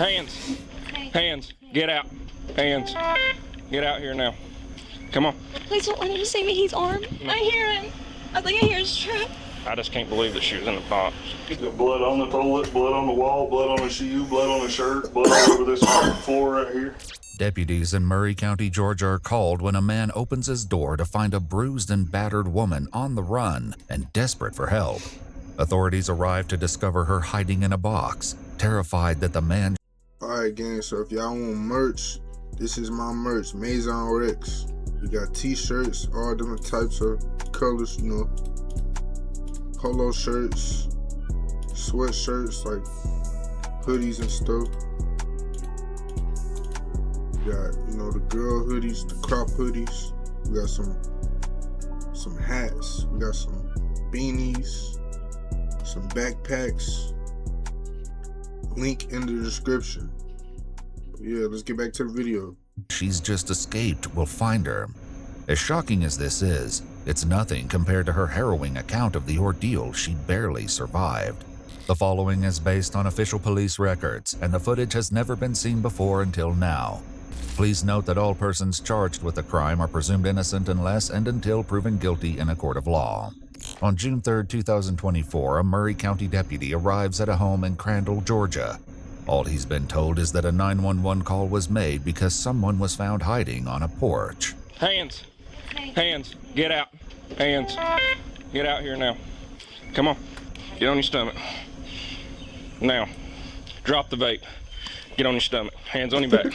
Hands. Hands. Get out. Hands. Get out here now. Come on. Please don't let him see me. He's armed. I hear him. I think I hear his truck. I just can't believe that she was in the box. Blood on the toilet, blood on the wall, blood on the shoe, blood on the shirt, blood all over this floor right here. Deputies in Murray County, Georgia are called when a man opens his door to find a bruised and battered woman on the run and desperate for help. Authorities arrive to discover her hiding in a box, terrified that the man... Alright gang, so if y'all want merch, this is my merch, Maison Rex. We got t-shirts, all different types of colors, you know. Polo shirts, sweatshirts, like hoodies and stuff. We got, you know, the girl hoodies, the crop hoodies. We got some hats. We got some beanies, some backpacks. Link in the description. Yeah, let's get back to the video. She's just escaped will find her. As shocking as this is, it's nothing compared to her harrowing account of the ordeal she barely survived. The following is based on official police records, and the footage has never been seen before until now. Please note that all persons charged with the crime are presumed innocent unless and until proven guilty in a court of law. On June 3, 2024, a Murray County deputy arrives at a home in Crandall, Georgia. All he's been told is that a 911 call was made because someone was found hiding on a porch. Hands. Hands. Get out. Hands. Get out here now. Come on. Get on your stomach. Now. Drop the vape. Get on your stomach. Hands on your back.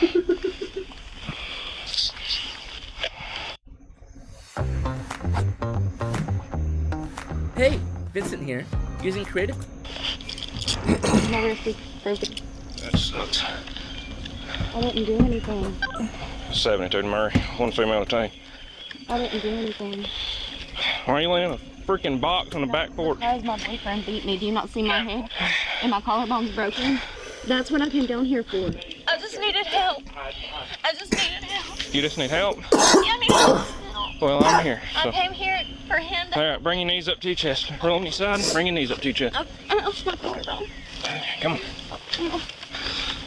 Hey, Vincent here. Using creative? That sucks. I didn't do anything. 72 Murray. One female detained. I didn't do anything. Why are you laying in a freaking box on the back porch? Because my boyfriend beat me. Do you not see my head? And my collarbone's broken? That's what I came down here for. I just needed help. I just needed help. You just need help? Yeah, I need help. Well, I'm here. So. I came here for him to... All right, bring your knees up to your chest. Roll on your side. Bring your knees up to your chest. My collarbone. Come on.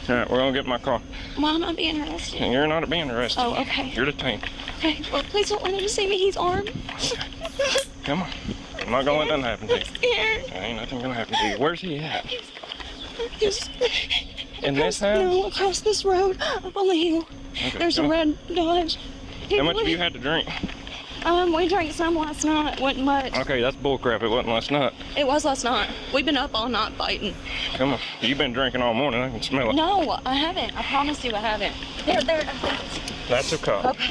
All right, we're gonna get in my car. Why am I being arrested? You're not being arrested. Oh, okay. You're detained. Okay, well, please don't let him see me. He's armed. Come on. I'm not gonna let nothing happen to you. I'm scared. Ain't nothing gonna happen to you. Where's he at? He's In this house? No, across this road, up on the hill. Okay, There's a red Dodge. How much have you had to drink? We drank some last night. Wasn't much. Okay, that's bullcrap. It wasn't last night. It was last night. We've been up all night fighting. Come on. You've been drinking all morning. I can smell it. No, I haven't. I promise you I haven't. There. That's a cop. Okay.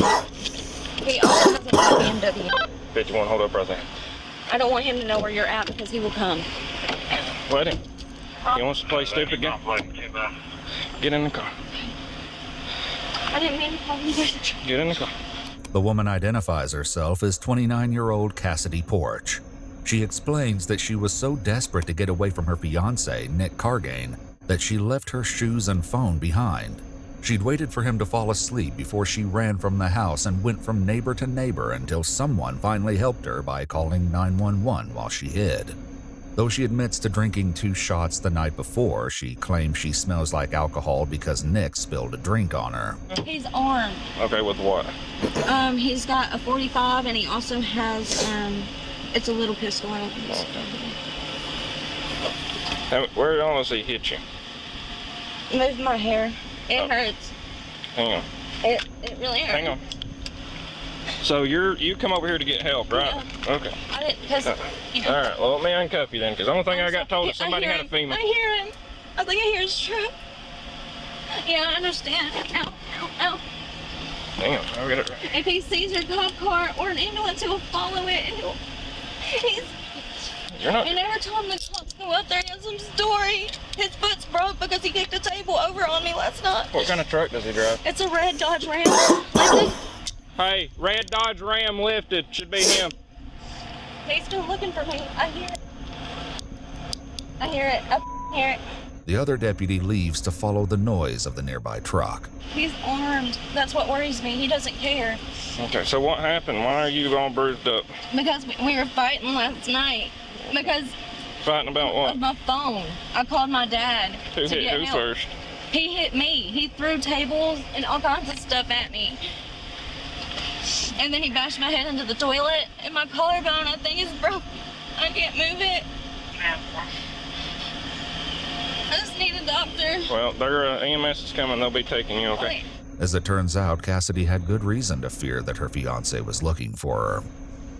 He also doesn't have a BMW. Bet you want to hold up right there. I don't want him to know where you're at because he will come. Let him. He wants to play stupid again. Get in the car. I didn't mean to call you. Get in the car. The woman identifies herself as 29-year-old Cassidy Porch. She explains that she was so desperate to get away from her fiancé, Nick Cargain, that she left her shoes and phone behind. She'd waited for him to fall asleep before she ran from the house and went from neighbor to neighbor until someone finally helped her by calling 911 while she hid. Though she admits to drinking 2 shots the night before, she claims she smells like alcohol because Nick spilled a drink on her. He's armed. Okay, with what? He's got a 45 and he also has, it's a little pistol. I don't think it's Where else he hit you? Move my hair. It hurts. Hang on. It really hurts. Hang on. So you come over here to get help, right? Yeah. Okay. I didn't, because... All right, well, let me uncuff you then, because the only thing I got told is somebody had a female. I hear him. I think I hear his truck. Yeah, I understand. Ow. Hang on, I'll get it right. If he sees a cop car or an ambulance, he'll follow it. And You're not... And every time the cops go up there, he has some story. His foot's broke because he kicked a table over on me last night. What kind of truck does he drive? It's a red Dodge Ram. Listen. Hey, red Dodge Ram lifted. Should be him. He's still looking for me. I hear it. I hear it. The other deputy leaves to follow the noise of the nearby truck. He's armed. That's what worries me. He doesn't care. Okay, so what happened? Why are you all bruised up? Because we were fighting last night. Because Fighting about of what? my phone. I called my dad Who to hit get who help. first? He hit me. He threw tables and all kinds of stuff at me. And then he bashed my head into the toilet, and my collarbone, I think, is broke. I can't move it. I just need a doctor. Well, their EMS is coming. They'll be taking you, okay? As it turns out, Cassidy had good reason to fear that her fiancé was looking for her.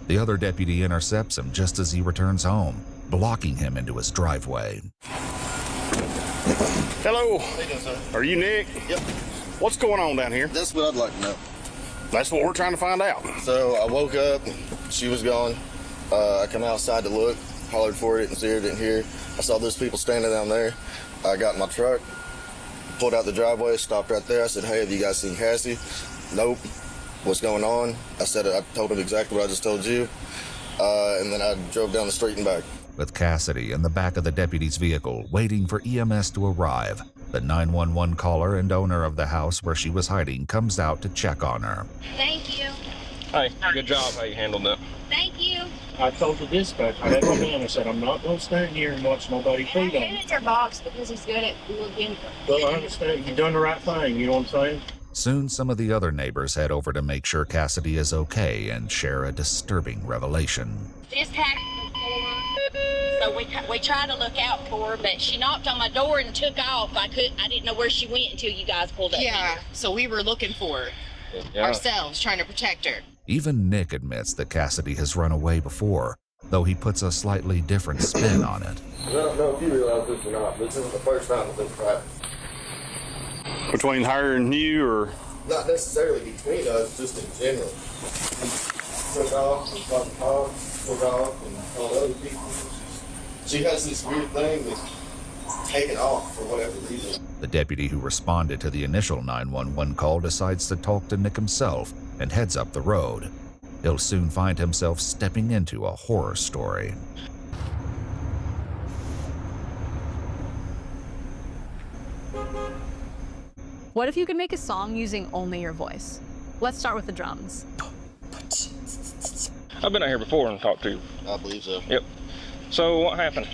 The other deputy intercepts him just as he returns home, blocking him into his driveway. Hello. How you doing, sir? Are you Nick? Yep. What's going on down here? That's what I'd like to know. That's what we're trying to find out. So I woke up, she was gone. I come outside to look, hollered for it, didn't see her, didn't hear. I saw those people standing down there. I got in my truck, pulled out the driveway, stopped right there. I said, hey, have you guys seen Cassie? Nope. What's going on? I told him exactly what I just told you. And then I drove down the street and back. With Cassidy in the back of the deputy's vehicle, waiting for EMS to arrive, the 911 caller and owner of the house where she was hiding comes out to check on her. Thank you. Hey, good job how you handled that. Thank you. I told the dispatcher, I had my man, I said, I'm not going to stand here and watch nobody I feed on me. hated your box because he's good at looking. Well, I understand. You done the right thing, you know what I'm saying? Soon, some of the other neighbors head over to make sure Cassidy is okay and share a disturbing revelation. This happened before, so we tried to look out for her, but she knocked on my door and took off. I didn't know where she went until you guys pulled up. Yeah, so we were looking for her ourselves, trying to protect her. Even Nick admits that Cassidy has run away before, though he puts a slightly different spin on it. I don't know if you realize this or not, but this isn't the first time that this happened. Between her and you, or? Not necessarily between us, just in general. Took off, and fucking talked, took off, and all other people. She has this weird thing that's taken off for whatever reason. The deputy who responded to the initial 911 call decides to talk to Nick himself and heads up the road. He'll soon find himself stepping into a horror story. What if you could make a song using only your voice? Let's start with the drums. I've been out here before and talked to you. I believe so. Yep. So what happened?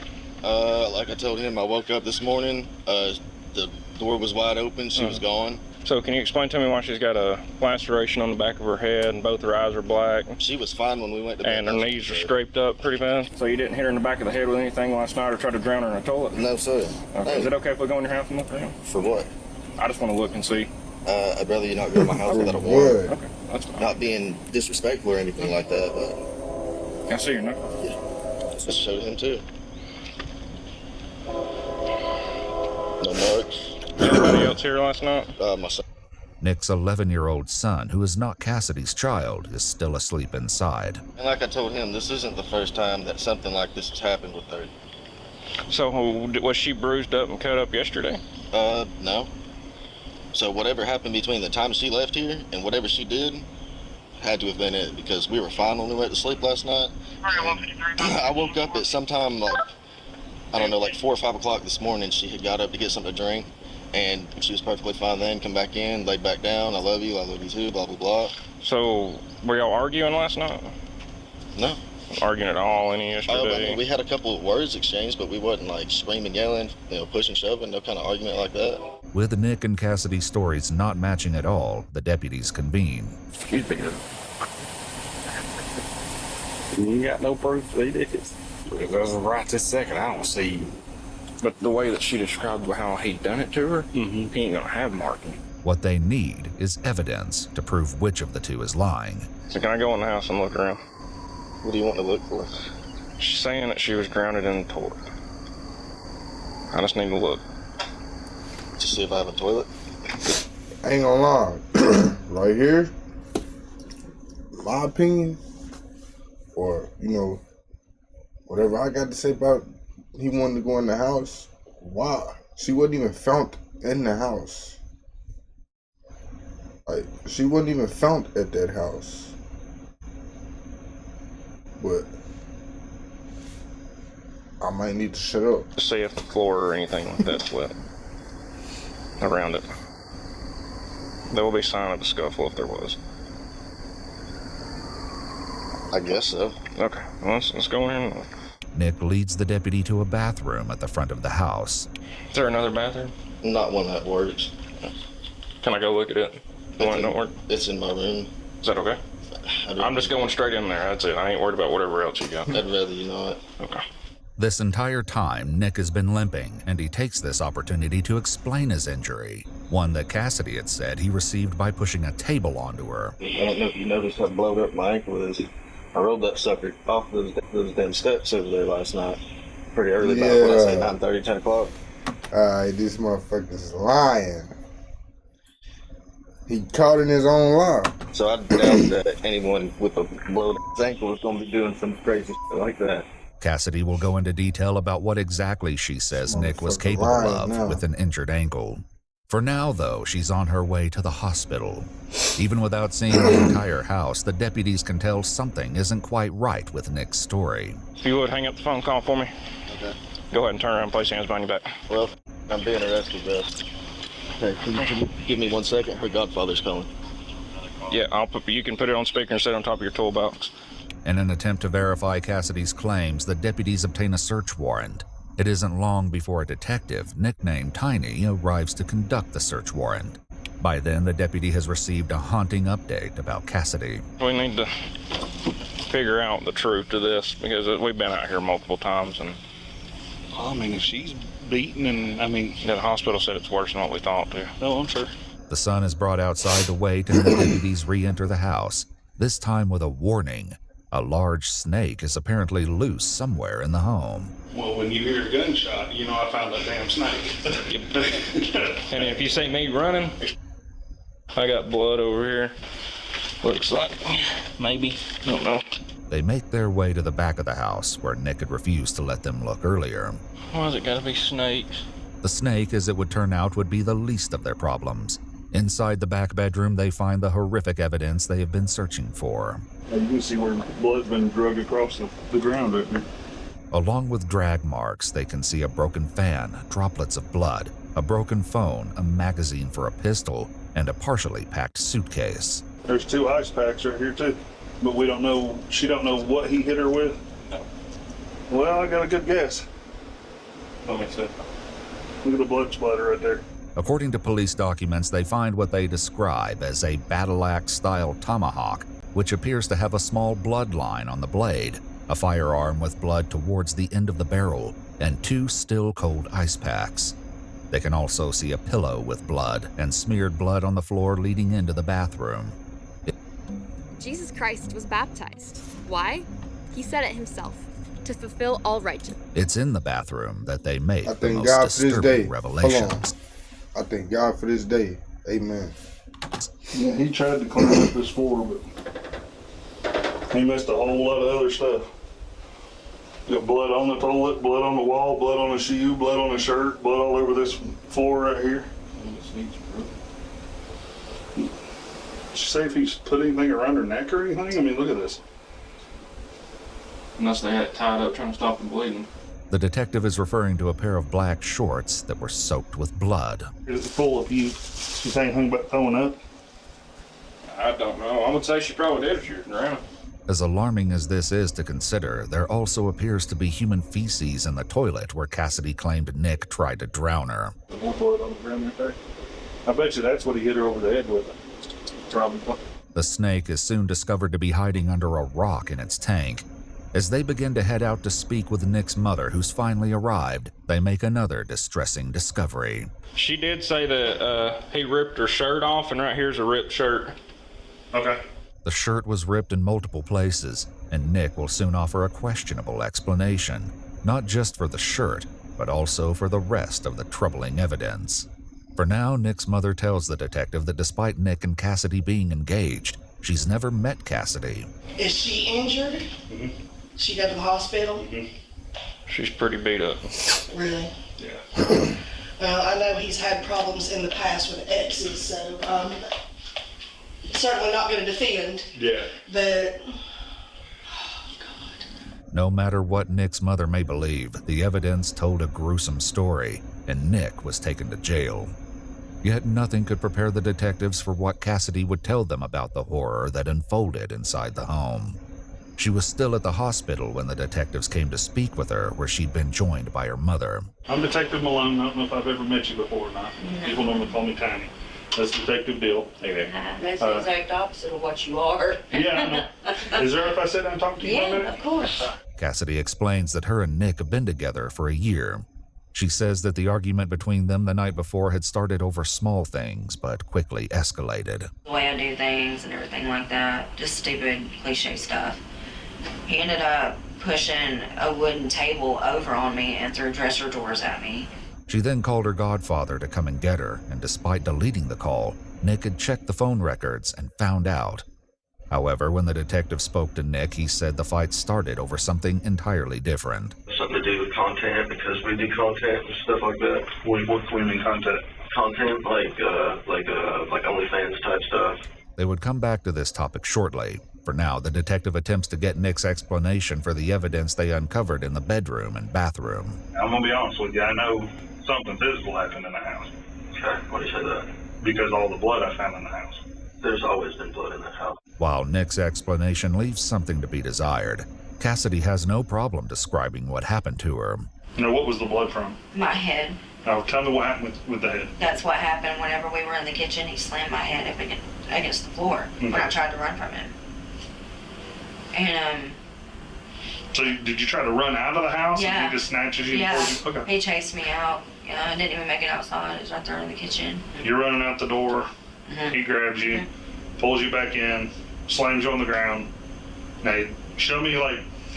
Like I told him, I woke up this morning, the door was wide open, she was gone. So can you explain to me why she's got a laceration on the back of her head and both her eyes are black? She was fine when we went to bed. And her knees are scraped up pretty bad? So you didn't hit her in the back of the head with anything last night or try to drown her in a toilet? No, sir. Okay. Is it okay if we go in your house and look around? For what? I just want to look and see. I'd rather you not go to my house without a warrant. Okay, that's fine. Not being disrespectful or anything like that, but Can I see your knuckle? yeah, just showed him too. No marks. Anybody else here last night? My son. Nick's 11-year-old son, who is not Cassidy's child, is still asleep inside. And like I told him, this isn't the first time that something like this has happened with her. So was she bruised up and cut up yesterday? No. So whatever happened between the time she left here and whatever she did had to have been it, because we were fine when we went to sleep last night. I woke up at sometime like, I don't know, like 4 or 5 o'clock this morning. She had got up to get something to drink, and she was perfectly fine then. Come back in, laid back down. I love you too, blah, blah, blah. So were y'all arguing last night? No. Arguing at all any yesterday? I mean, we had a couple of words exchanged, but we wasn't like screaming, yelling, pushing, shoving, no kind of argument like that. With Nick and Cassidy's stories not matching at all, the deputies convene. Excuse me. You got no proof that he did it? As of right this second, I don't see. But the way that she described how he done it to her, he ain't gonna have marking. What they need is evidence to prove which of the two is lying. So can I go in the house and look around? What do you want to look for? She's saying that she was drowned in the toilet. I just need to look. To see if I have a toilet? I ain't gonna lie. Right here, my opinion, or, whatever I got to say about he wanted to go in the house, why? She wasn't even found in the house. Like, she wasn't even found at that house. But I might need to shut up. To see if the floor or anything like that's wet around it. There will be sign of a scuffle if there was. I guess so. Okay, well, let's go in and look. Nick leads the deputy to a bathroom at the front of the house. Is there another bathroom? Not one that works. Can I go look at it? The one that don't work? It's in my room. Is that okay? I'm just going straight in there. That's it. I ain't worried about whatever else you got. I'd rather you not. Okay. This entire time, Nick has been limping, and he takes this opportunity to explain his injury, one that Cassidy had said he received by pushing a table onto her. I don't know if you noticed how blowed up my ankle is. I rolled that sucker off those damn steps over there last night. Pretty early, about what I say, 9:30, 10 o'clock. Alright, this motherfucker's lying. He caught in his own lie. So I doubt that anyone with a blowed ankle is going to be doing some crazy shit like that. Cassidy will go into detail about what exactly she says Nick was capable of with an injured ankle. For now, though, she's on her way to the hospital. Even without seeing the entire house, the deputies can tell something isn't quite right with Nick's story. If you would, hang up the phone call for me. Okay. Go ahead and turn around and place your hands behind your back. Well, I'm being arrested, bro. Okay, can you give me 1 second? Her godfather's calling. Yeah, you can put it on speaker and set it on top of your toolbox. In an attempt to verify Cassidy's claims, the deputies obtain a search warrant. It isn't long before a detective, nicknamed Tiny, arrives to conduct the search warrant. By then, the deputy has received a haunting update about Cassidy. We need to figure out the truth to this, because we've been out here multiple times, and I mean, if she's beaten, and I mean, the hospital said it's worse than what we thought, too. No, I'm sure. The son is brought outside to wait, and the deputies re-enter the house, this time with a warning. A large snake is apparently loose somewhere in the home. Well, when you hear a gunshot, you know I found that damn snake. And if you see me running, I got blood over here. Looks like, maybe, don't know. They make their way to the back of the house, where Nick had refused to let them look earlier. Why's it gotta be snakes? The snake, as it would turn out, would be the least of their problems. Inside the back bedroom, they find the horrific evidence they have been searching for. You can see where blood's been dragged across the ground right there. Along with drag marks, they can see a broken fan, droplets of blood, a broken phone, a magazine for a pistol, and a partially packed suitcase. There's 2 ice packs right here too, but we don't know. She don't know what he hit her with. Well, I got a good guess. Let me see. Look at the blood splatter right there. According to police documents, they find what they describe as a battle axe-style tomahawk, which appears to have a small bloodline on the blade, a firearm with blood towards the end of the barrel, and 2 still-cold ice packs. They can also see a pillow with blood and smeared blood on the floor leading into the bathroom. Jesus Christ was baptized. Why? He said it himself. To fulfill all righteousness. It's in the bathroom that they make the thank most God for this day. disturbing revelations. I thank God for this day. Amen. Yeah, he tried to clean up this floor, but he missed a whole lot of other stuff. Got blood on the toilet, blood on the wall, blood on the shoe, blood on the shirt, blood all over this floor right here. Did you say if he's put anything around her neck or anything? I mean, look at this. Unless they had it tied up trying to stop the bleeding. The detective is referring to a pair of black shorts that were soaked with blood. It's full of you. She's anything but throwing up. I don't know. I would say she probably did if she was around. As alarming as this is to consider, there also appears to be human feces in the toilet where Cassidy claimed Nick tried to drown her. More blood on the ground right there. I bet you that's what he hit her over the head with. Probably. The snake is soon discovered to be hiding under a rock in its tank. As they begin to head out to speak with Nick's mother, who's finally arrived, they make another distressing discovery. She did say that he ripped her shirt off, and right here's a ripped shirt. Okay. The shirt was ripped in multiple places, and Nick will soon offer a questionable explanation, not just for the shirt, but also for the rest of the troubling evidence. For now, Nick's mother tells the detective that despite Nick and Cassidy being engaged, she's never met Cassidy. Is she injured? Mm-hmm. She go to the hospital? Mm-hmm. She's pretty beat up. Really? Yeah. Well, I know he's had problems in the past with exes, so certainly not going to defend. Yeah. But No matter what Nick's mother may believe, the evidence told a gruesome story, and Nick was taken to jail. Yet nothing could prepare the detectives for what Cassidy would tell them about the horror that unfolded inside the home. She was still at the hospital when the detectives came to speak with her, where she'd been joined by her mother. I'm Detective Malone. I don't know if I've ever met you before or not. No. People normally call me Tiny. That's Detective Bill. Hey there. That's the exact opposite of what you are. Yeah, I know. Is there if I sit down and talk to you for a minute? Of course. Cassidy explains that her and Nick have been together for a year. She says that the argument between them the night before had started over small things, but quickly escalated. The way I do things and everything like that, just stupid cliche stuff. He ended up pushing a wooden table over on me and threw dresser drawers at me. She then called her godfather to come and get her, and despite deleting the call, Nick had checked the phone records and found out. However, when the detective spoke to Nick, he said the fight started over something entirely different. Something to do with content, because we do content and stuff like that. What do you mean content? Content like OnlyFans type stuff. They would come back to this topic shortly. For now, the detective attempts to get Nick's explanation for the evidence they uncovered in the bedroom and bathroom. I'm gonna be honest with you. I know something physical happened in the house. Okay, why do you say that? Because all the blood I found in the house. There's always been blood in that house. While Nick's explanation leaves something to be desired, Cassidy has no problem describing what happened to her. You know, what was the blood from? My head. Now, tell me what happened with the head. That's what happened whenever we were in the kitchen. He slammed my head up against the floor when I tried to run from him. And, So did you try to run out of the house? Yeah. And he just snatches you? Yeah. Okay. He chased me out. I didn't even make it outside. It was right there in the kitchen. You're running out the door. He grabs you, pulls you back in, slams you on the ground. Now, show me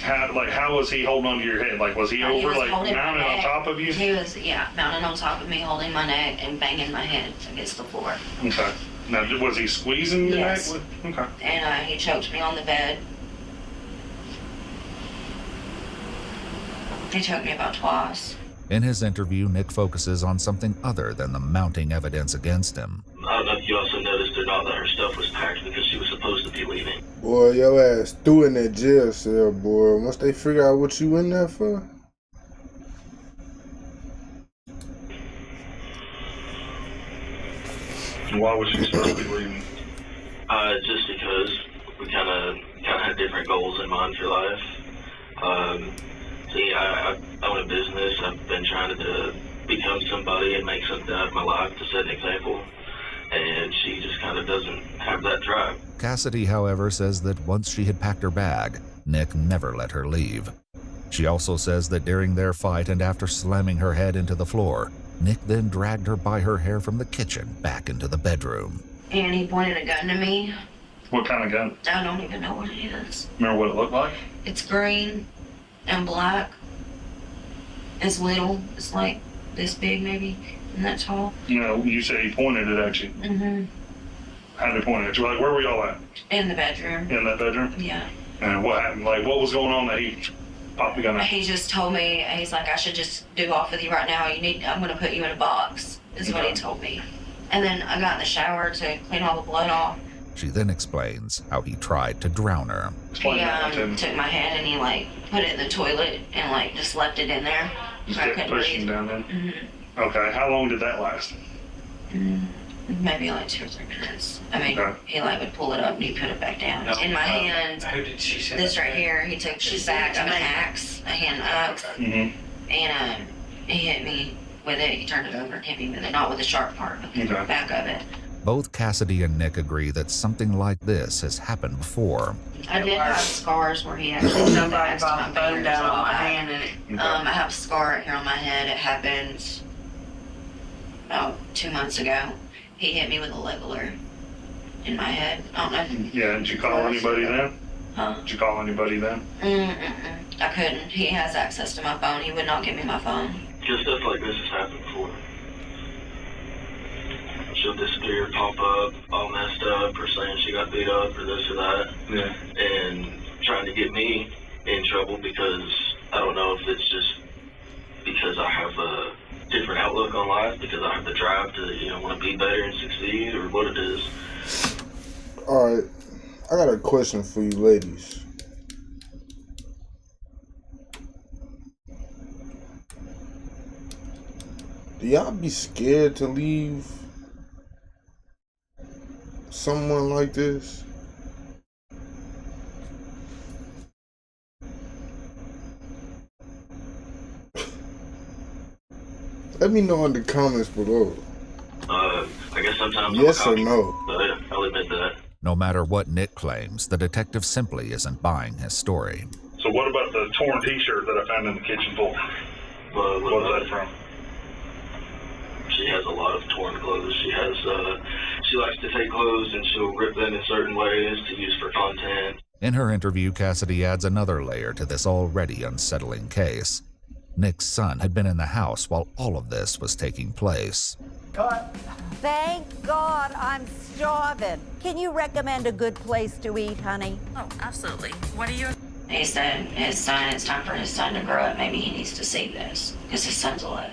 how was he holding onto your head? Like, was he over, like, mounted on top of you? He was, mounted on top of me, holding my neck and banging my head against the floor. Okay. Now, was he squeezing your neck? Okay. And he choked me on the bed. He choked me about twice. In his interview, Nick focuses on something other than the mounting evidence against him. I don't know if you also noticed or not that her stuff was packed because she was supposed to be leaving. Boy, your ass threw in that jail cell, boy. Once they figure out what you in there for. Why was she supposed to be leaving? Just because we kind of had different goals in mind for life. See, I own a business. I've been trying to become somebody and make something out of my life to set an example. And she just kind of doesn't have that drive. Cassidy, however, says that once she had packed her bag, Nick never let her leave. She also says that during their fight and after slamming her head into the floor, Nick then dragged her by her hair from the kitchen back into the bedroom. And he pointed a gun to me. What kind of gun? I don't even know what it is. Remember what it looked like? It's green and black. It's little. It's like this big, maybe, and that tall. You know, you say he pointed it at you. Mm-hmm. How did he point it at you? Like, where were y'all at? In the bedroom. In that bedroom? Yeah. And what happened? Like, what was going on that he popped the gun out? He just told me, he's like, I should just do off with you right now. I'm going to put you in a box, is what he told me. And then I got in the shower to clean all the blood off. She then explains how he tried to drown her. He took my head and he put it in the toilet and just left it in there. Just I kept couldn't pushing breathe. down there? Mm-hmm. Okay, how long did that last? Maybe 2 or 3 minutes. I mean, he would pull it up and he'd put it back down. In my hand, Who did she say? this right here, he took his back of an axe, a hand axe, and he hit me with it. He turned it over and hit me with it, not with the sharp part, but the back of it. Both Cassidy and Nick agree that something like this has happened before. I did have scars where he actually put the axe to my fingers down on my hand, and I have a scar right here on my head. It happened about 2 months ago. He hit me with a leveler in my head. I don't know. Yeah, did you call anybody then? Huh? Did you call anybody then? I couldn't. He has access to my phone. He would not give me my phone. Just stuff like this has happened before. She'll disappear, pop up, all messed up, or saying she got beat up, or this or that. Yeah. And trying to get me in trouble because I don't know if it's just because I have a different outlook on life, because I have the drive to, want to be better and succeed, or what it is. Alright, I got a question for you ladies. Do y'all be scared to leave someone like this? Let me know in the comments below. I guess sometimes Yes I'm or no? But yeah, I'll admit that. No matter what Nick claims, the detective simply isn't buying his story. So what about the torn t-shirt that I found in the kitchen floor? What's that from? She has a lot of torn clothes. She likes to take clothes and she'll rip them in certain ways to use for content. In her interview, Cassidy adds another layer to this already unsettling case. Nick's son had been in the house while all of this was taking place. Thank God I'm starving. Can you recommend a good place to eat, honey? Oh, absolutely. What are you? He said it's time for his son to grow up. Maybe he needs to see this because his son's alive.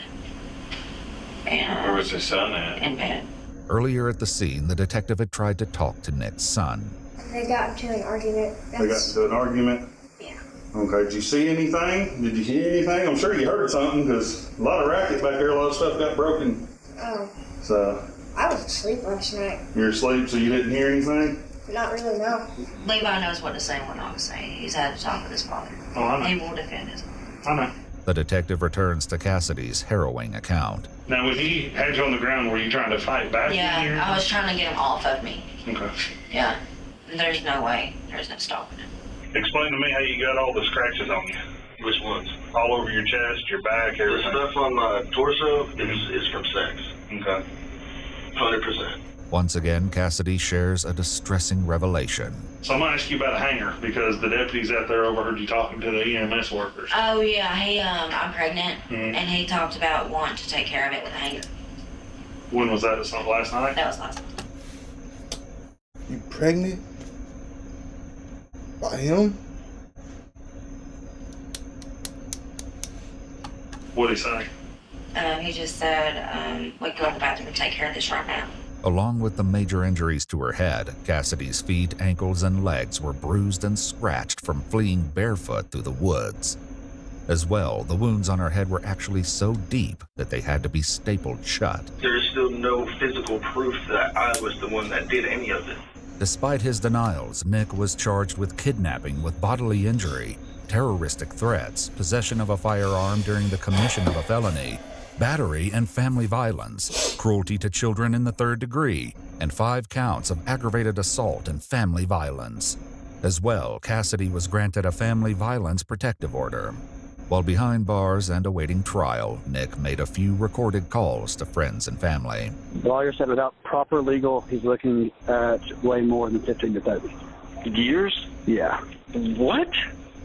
And, Where was his son at? in bed. Earlier at the scene, the detective had tried to talk to Nick's son. They got into an argument. They got into an argument? Yeah. Okay, did you see anything? Did you hear anything? I'm sure you heard something because a lot of racket back there, a lot of stuff got broken. Oh. So. I was asleep last night. You were asleep, so you didn't hear anything? Not really, no. Levi knows what to say and what not to say. He's had to talk with his father. Oh, I know. He will defend his. I know. The detective returns to Cassidy's harrowing account. Now, when he had you on the ground, were you trying to fight back? Yeah, I was trying to get him off of me. Okay. Yeah. There's no way. There's no stopping him. Explain to me how you got all the scratches on you. Which ones? All over your chest, your back, everything. The stuff on my torso is from sex. Okay. 100%. Once again, Cassidy shares a distressing revelation. So I'm gonna ask you about a hanger because the deputies out there overheard you talking to the EMS workers. Oh yeah, I'm pregnant, and he talked about wanting to take care of it with a hanger. When was that? Last night? That was last night. You pregnant? By him? What'd he say? He just said, we can go to the bathroom and take care of this right now. Along with the major injuries to her head, Cassidy's feet, ankles, and legs were bruised and scratched from fleeing barefoot through the woods. As well, the wounds on her head were actually so deep that they had to be stapled shut. There is still no physical proof that I was the one that did any of it. Despite his denials, Nick was charged with kidnapping with bodily injury, terroristic threats, possession of a firearm during the commission of a felony, battery and family violence, cruelty to children in the 3rd degree, and 5 counts of aggravated assault and family violence. As well, Cassidy was granted a family violence protective order. While behind bars and awaiting trial, Nick made a few recorded calls to friends and family. The lawyer said without proper legal, he's looking at way more than 15 to 30. Years? Yeah. What?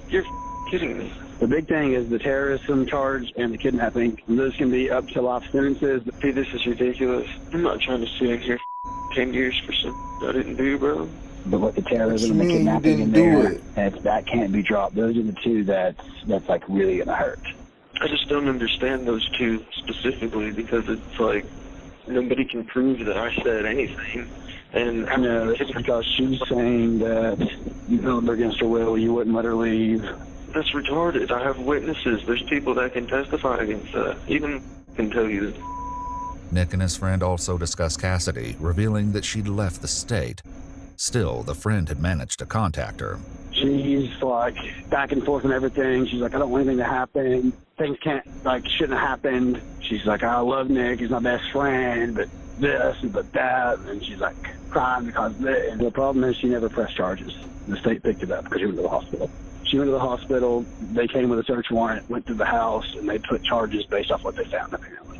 You're kidding me. The big thing is the terrorism charge and the kidnapping. Those can be up to life sentences. See, this is ridiculous. I'm not trying to sit here 10 years for something I didn't do, bro. But with the terrorism and the kidnapping in there, that can't be dropped. Those are the two that's like really gonna hurt. I just don't understand those two specifically because it's like nobody can prove that I said anything. And no, it's because she's saying that you held her against her will, you wouldn't let her leave. That's retarded. I have witnesses. There's people that can testify against that. Even can tell you that. Nick and his friend also discussed Cassidy, revealing that she'd left the state. Still, the friend had managed to contact her. She's like back and forth and everything. She's like, I don't want anything to happen. Things shouldn't have happened. She's like, I love Nick. He's my best friend, but this and but that. And she's like crying because of it. And the problem is she never pressed charges. The state picked it up because she went to the hospital. She went to the hospital. They came with a search warrant, went through the house, and they put charges based off what they found, apparently.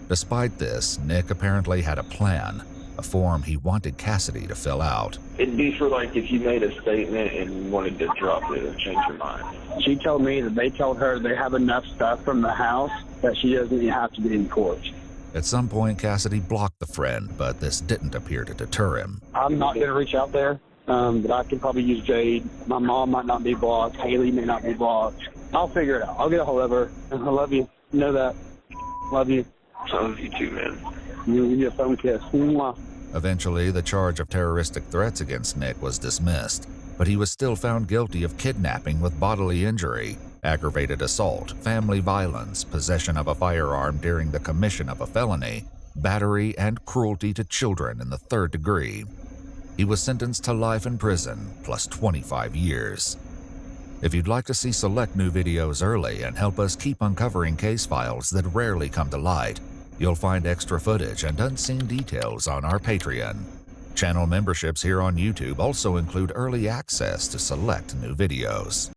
Despite this, Nick apparently had a plan, a form he wanted Cassidy to fill out. It'd be for like if you made a statement and wanted to drop it or change your mind. She told me that they told her they have enough stuff from the house that she doesn't even have to be in court. At some point, Cassidy blocked the friend, but this didn't appear to deter him. I'm not going to reach out there, but I can probably use Jade. My mom might not be blocked. Haley may not be blocked. I'll figure it out. I'll get a hold of her. I love you. You know that. Love you. I love you too, man. You give you a phone kiss. Mwah. Eventually, the charge of terroristic threats against Nick was dismissed, but he was still found guilty of kidnapping with bodily injury, aggravated assault, family violence, possession of a firearm during the commission of a felony, battery, and cruelty to children in the 3rd degree. He was sentenced to life in prison, plus 25 years. If you'd like to see select new videos early and help us keep uncovering case files that rarely come to light, You'll find extra footage and unseen details on our Patreon. Channel memberships here on YouTube also include early access to select new videos.